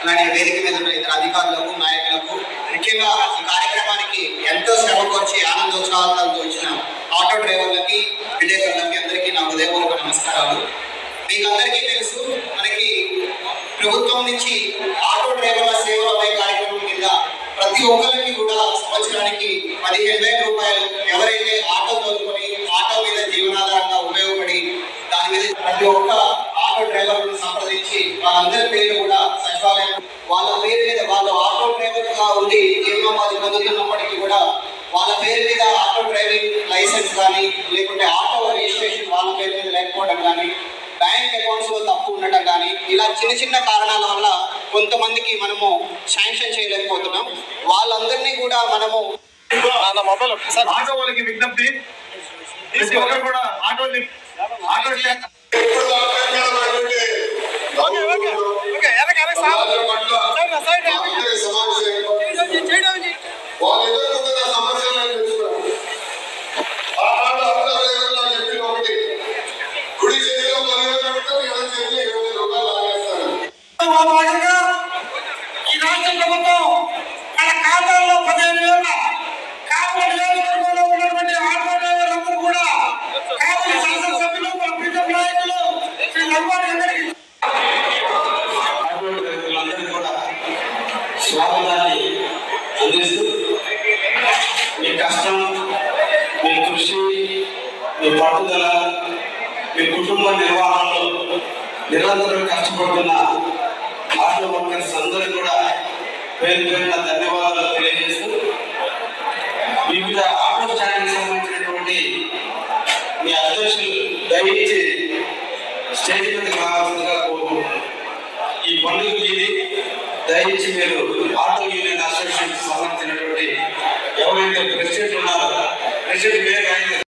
అలాగే వేదిక మీద ఉన్న ఇతర అధికారులకు, నాయకులకు, ముఖ్యంగా ఈ కార్యక్రమానికి ఎంతో శ్రమ కోర్చి ఆనందోత్సాహాలతో వచ్చిన ఆటో డ్రైవర్లకి, విలేకరులకి అందరికీ నా హృదయపూర్వక నమస్కారాలు. మీకు అందరికీ తెలుసు, మనకి ప్రభుత్వం నుంచి ఆటో డ్రైవర్ల సేవలు అనే కార్యక్రమం కింద ప్రతి ఒక్కరికి కూడా సంవత్సరానికి 15,000 రూపాయలు ఎవరైతే ఆటో తోలుకొని ఆటో మీద జీవనాధారంగా ఉపయోగపడి దాని మీద ప్రతి ఒక్క ఆటో డ్రైవర్లను సంప్రదించి వాళ్ళందరి పేర్లు కూడా సచివాలయం వాళ్ళ పేరు మీద వాళ్ళు ఆటో డ్రైవర్ గా ఉండి జీవనోపాధి పొందుతున్నప్పటికీ కూడా వాళ్ళ పేరు మీద ఆటో డ్రైవింగ్ లైసెన్స్ కానీ లేకుంటే ఆటో రిజిస్ట్రేషన్ వాళ్ళ పేరు మీద లేకపోవడం కానీ బ్యాంక్ అకౌంట్స్ లో తప్పు ఉండటం కానీ ఇలా చిన్న చిన్న కారణాల వల్ల కొంతమందికి మనము శాంక్షన్ చేయలేకపోతున్నాం. వాళ్ళందరినీ కూడా మనము ఆటో వాళ్ళకి విజ్ఞప్తి కూడా ఆటో ఈ రాష్ట్ర ప్రభుత్వం మన ఖాతాల్లో 15,000 కావలి నియోజకవర్గంలో ఉన్నటువంటి ఆటో డ్రైవర్లందరూ కూడా కావలి శాసనసభ్యులు, ప్రీతం నాయకులు శ్రీ లంబాడి అందరికీ కూడా స్వాగతాన్ని అందిస్తూ మీ కష్టం, మీ కృషి, మీ పట్టుదల, మీ కుటుంబ నిర్వహణలో నిరంతరం కష్టపడుతున్న ఆటో వర్కర్స్ అందరూ కూడా పేరు పేరున ధన్యవాదాలు తెలియజేస్తూ వివిధ ఆటో స్టాండ్కి సంబంధించినటువంటి మీ అధ్యక్షులు దయచేసి స్టేజ్ మీదకి రావాల్సిందిగా కోరుకుంటున్నాను. ఈ పండుగ మీది దయచేసి మీరు ఆటో యూనియన్ అసోసియేషన్ సంబంధించినటువంటి ఎవరైతే ప్రెసిడెంట్ ఉన్నారో ప్రెసిడెంట్ పేరు